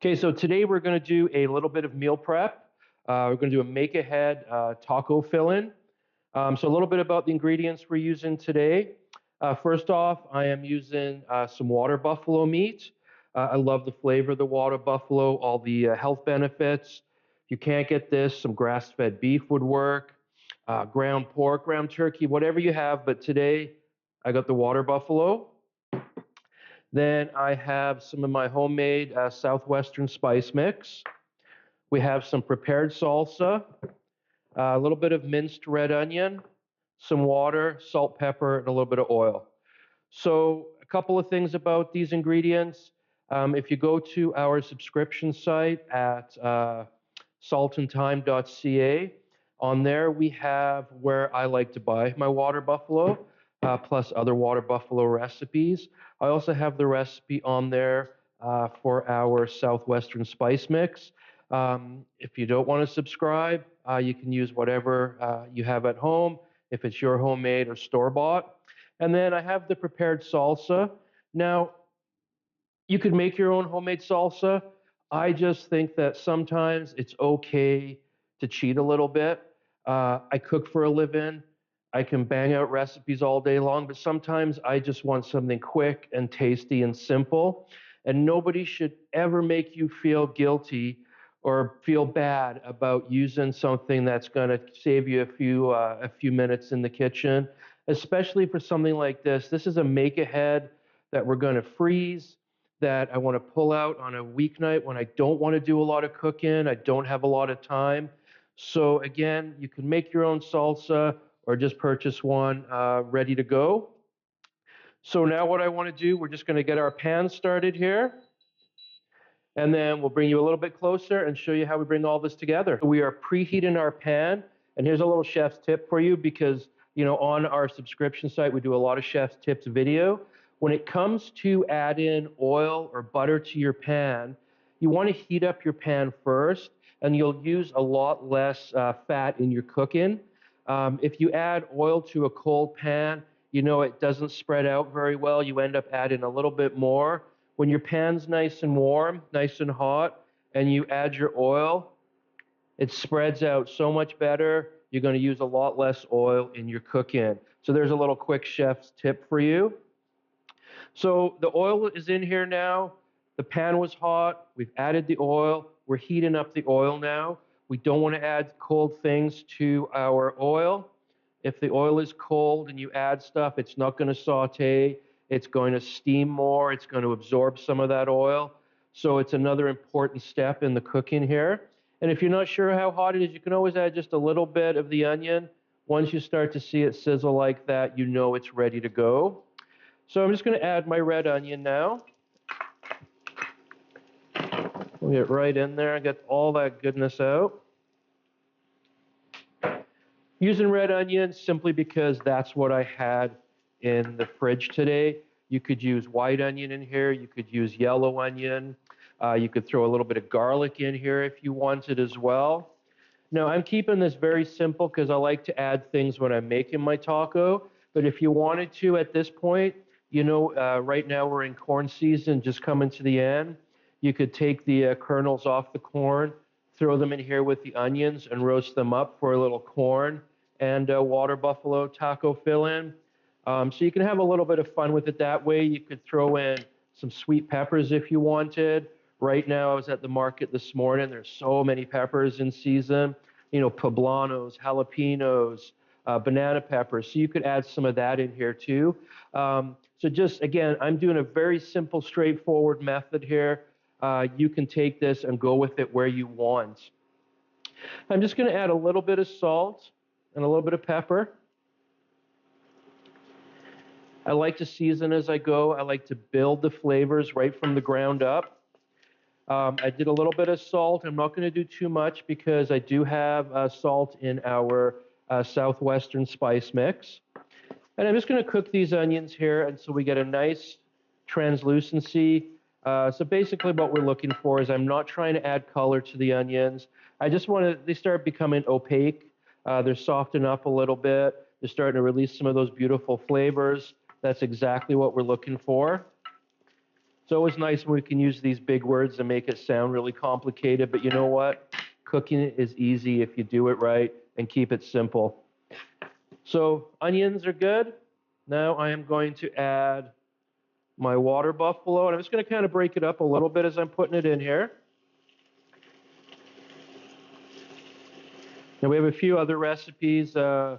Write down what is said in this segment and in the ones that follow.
Okay, so today we're going to do a little bit of meal prep. We're going to do a make-ahead taco fill-in. So a little bit about the ingredients we're using today. First off, I am using some water buffalo meat. I love the flavor of the water buffalo, all the health benefits. If you can't get this, some grass-fed beef would work, ground pork, ground turkey, whatever you have. But today, I got the water buffalo. Then I have some of my homemade Southwestern spice mix. We have some prepared salsa, a little bit of minced red onion, some water, salt, pepper, and a little bit of oil. So a couple of things about these ingredients. If you go to our subscription site at saltandthyme.ca, on there we have where I like to buy my water buffalo, plus other water buffalo recipes. I also have the recipe on there for our Southwestern spice mix. If you don't want to subscribe, you can use whatever you have at home, if it's your homemade or store-bought. And then I have the prepared salsa. Now, you could make your own homemade salsa. I just think that sometimes it's okay to cheat a little bit. I cook for a living. I can bang out recipes all day long, but sometimes I just want something quick and tasty and simple. And nobody should ever make you feel guilty or feel bad about using something that's going to save you a few minutes in the kitchen, especially for something like this. This is a make ahead that we're going to freeze, that I want to pull out on a weeknight when I don't want to do a lot of cooking, I don't have a lot of time. So again, you can make your own salsa or just purchase one ready to go. So now what I want to do, we're just going to get our pan started here. And then we'll bring you a little bit closer and show you how we bring all this together. We are preheating our pan. And here's a little chef's tip for you because, on our subscription site, we do a lot of chef's tips video. When it comes to add in oil or butter to your pan, you want to heat up your pan first, and you'll use a lot less fat in your cooking. If you add oil to a cold pan, it doesn't spread out very well. You end up adding a little bit more. When your pan's nice and warm, nice and hot, and you add your oil, it spreads out so much better. You're going to use a lot less oil in your cooking. So there's a little quick chef's tip for you. So the oil is in here now. The pan was hot. We've added the oil. We're heating up the oil now. We don't want to add cold things to our oil. If the oil is cold and you add stuff, it's not going to saute. It's going to steam more. It's going to absorb some of that oil. So it's another important step in the cooking here. And if you're not sure how hot it is, you can always add just a little bit of the onion. Once you start to see it sizzle like that, you know it's ready to go. So I'm just going to add my red onion now. We'll get right in there and get all that goodness out. Using red onion simply because that's what I had in the fridge today. You could use white onion in here. You could use yellow onion. You could throw a little bit of garlic in here if you wanted as well. Now, I'm keeping this very simple because I like to add things when I'm making my taco. But if you wanted to at this point, right now we're in corn season, just coming to the end. You could take the kernels off the corn, throw them in here with the onions, and roast them up for a little corn and water buffalo taco fill-in. So you can have a little bit of fun with it that way. You could throw in some sweet peppers if you wanted. Right now, I was at the market this morning. There's so many peppers in season. Poblanos, jalapenos, banana peppers. So you could add some of that in here too. So just, again, I'm doing a very simple, straightforward method here. You can take this and go with it where you want. I'm just going to add a little bit of salt and a little bit of pepper. I like to season as I go. I like to build the flavors right from the ground up. I did a little bit of salt. I'm not going to do too much because I do have salt in our Southwestern spice mix. And I'm just going to cook these onions here until we get a nice translucency. So basically what we're looking for is I'm not trying to add color to the onions. I just want they start becoming opaque. They're softening up a little bit. They're starting to release some of those beautiful flavors. That's exactly what we're looking for. It's always nice when we can use these big words and make it sound really complicated, but you know what? Cooking is easy if you do it right and keep it simple. So onions are good. Now I am going to add my water buffalo, and I'm just going to kind of break it up a little bit as I'm putting it in here. Now we have a few other recipes on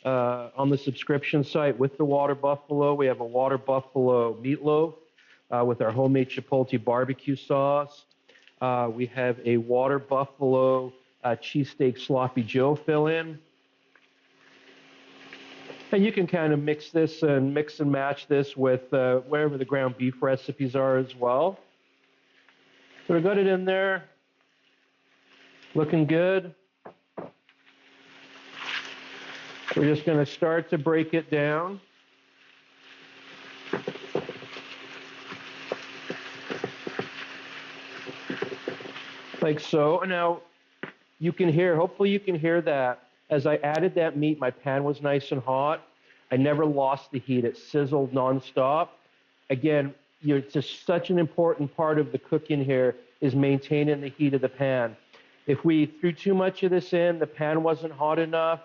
the subscription site with the water buffalo. We have a water buffalo meatloaf with our homemade chipotle barbecue sauce. We have a water buffalo cheesesteak sloppy Joe fill-in. And you can kind of mix this and mix and match this with wherever the ground beef recipes are as well. So we got it in there, looking good. We're just going to start to break it down. Like so. And now you can hear, hopefully you can hear that. As I added that meat, my pan was nice and hot. I never lost the heat. It sizzled nonstop. Again, it's just such an important part of the cooking here is maintaining the heat of the pan. If we threw too much of this in, the pan wasn't hot enough,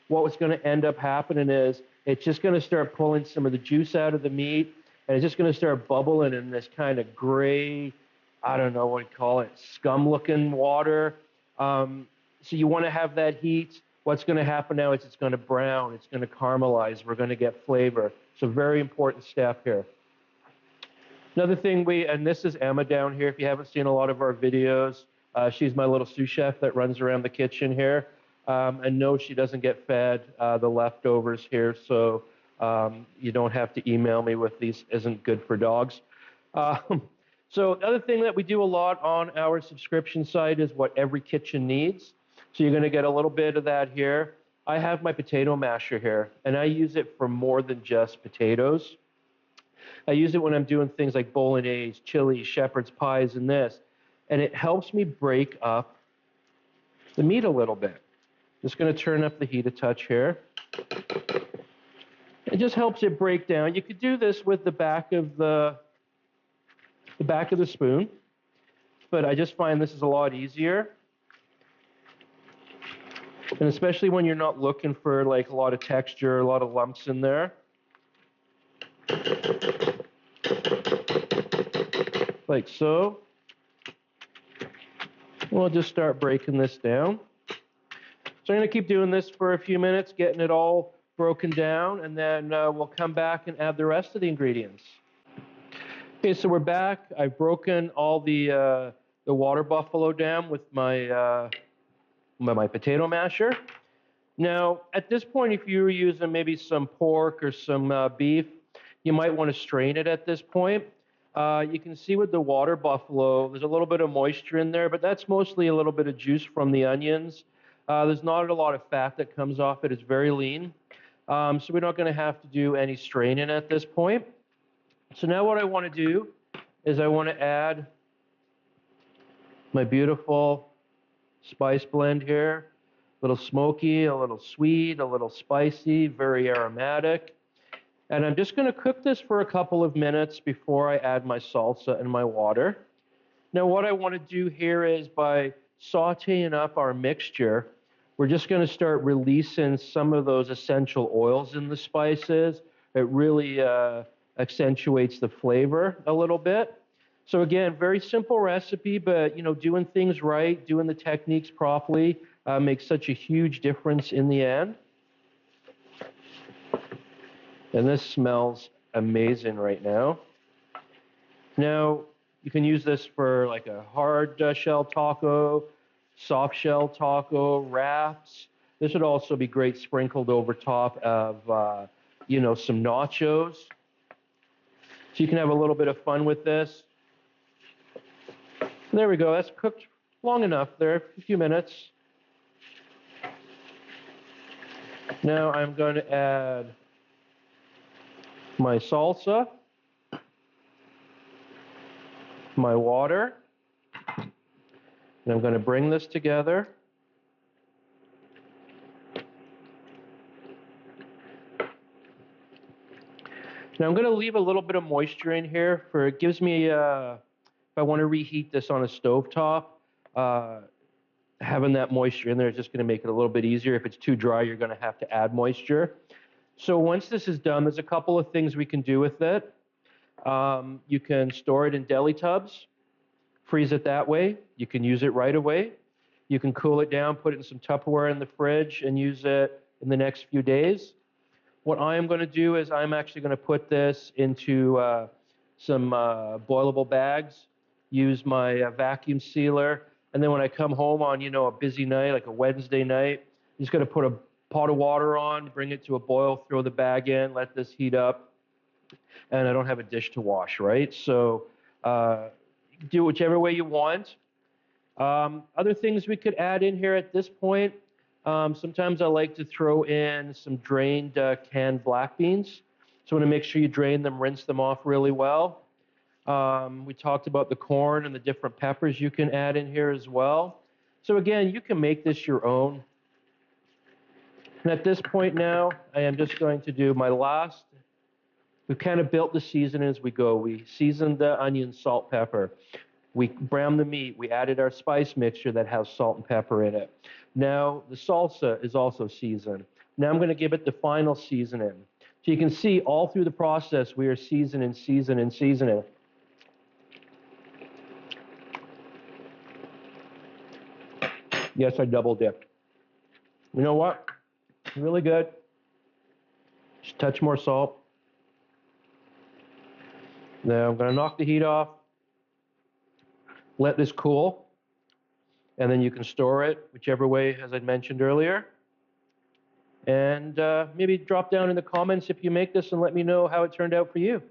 what was going to end up happening is it's just going to start pulling some of the juice out of the meat, and it's just going to start bubbling in this kind of gray, I don't know what you call it, scum-looking water. So you want to have that heat. What's going to happen now is it's going to brown, it's going to caramelize, we're going to get flavor. It's a very important step here. Another thing and this is Emma down here, if you haven't seen a lot of our videos, she's my little sous chef that runs around the kitchen here. And no, she doesn't get fed the leftovers here, so you don't have to email me with these isn't good for dogs. So the other thing that we do a lot on our subscription site is what every kitchen needs. So you're going to get a little bit of that here. I have my potato masher here, and I use it for more than just potatoes. I use it when I'm doing things like bolognese, chili, shepherd's pies, and this. And it helps me break up the meat a little bit. Just going to turn up the heat a touch here. It just helps it break down. You could do this with the back of the spoon, but I just find this is a lot easier. And especially when you're not looking for like a lot of texture, a lot of lumps in there. Like so. We'll just start breaking this down. So I'm going to keep doing this for a few minutes, getting it all broken down, and then we'll come back and add the rest of the ingredients. Okay, so we're back. I've broken all the water buffalo down with my potato masher. Now, at this point, if you were using maybe some pork or some beef, you might want to strain it at this point. You can see with the water buffalo, there's a little bit of moisture in there, but that's mostly a little bit of juice from the onions. There's not a lot of fat that comes off it. It's very lean. So we're not going to have to do any straining at this point. So now what I want to do is I want to add my beautiful spice blend here. A little smoky, a little sweet, a little spicy, very aromatic. And I'm just going to cook this for a couple of minutes before I add my salsa and my water. Now what I want to do here is by sauteing up our mixture, we're just going to start releasing some of those essential oils in the spices. It really accentuates the flavor a little bit. So again, very simple recipe, but you know, doing things right, doing the techniques properly makes such a huge difference in the end. And this smells amazing right now. Now, you can use this for like a hard shell taco, soft shell taco, wraps. This would also be great sprinkled over top of, you know, some nachos. So you can have a little bit of fun with this. There we go. That's cooked long enough there, a few minutes. Now I'm going to add my salsa, my water, and I'm going to bring this together. Now I'm going to leave a little bit of moisture in here for it gives me, if I want to reheat this on a stovetop, uh, having that moisture in there is just going to make it a little bit easier. If it's too dry, you're going to have to add moisture. So once this is done, there's a couple of things we can do with it. You can store it in deli tubs, freeze it that way. You can use it right away. You can cool it down, put it in some Tupperware in the fridge, and use it in the next few days. What I am going to do is I'm actually going to put this into some boilable bags, use my vacuum sealer, and then when I come home on, a busy night, like a Wednesday night, I'm just going to put a pot of water on, bring it to a boil, throw the bag in, let this heat up, and I don't have a dish to wash, right? So do it whichever way you want. Other things we could add in here at this point, sometimes I like to throw in some drained canned black beans. So I want to make sure you drain them, rinse them off really well. We talked about the corn and the different peppers you can add in here as well. So again, you can make this your own. And at this point now, I am just going to do my last. We've kind of built the seasoning as we go. We seasoned the onion, salt, pepper. We browned the meat. We added our spice mixture that has salt and pepper in it. Now the salsa is also seasoned. Now I'm going to give it the final seasoning. So you can see all through the process we are seasoning, seasoning, seasoning. Yes, I double dipped. You know what? Really good. Just a touch more salt. Now I'm going to knock the heat off. Let this cool. And then you can store it whichever way, as I mentioned earlier. And maybe drop down in the comments if you make this and let me know how it turned out for you.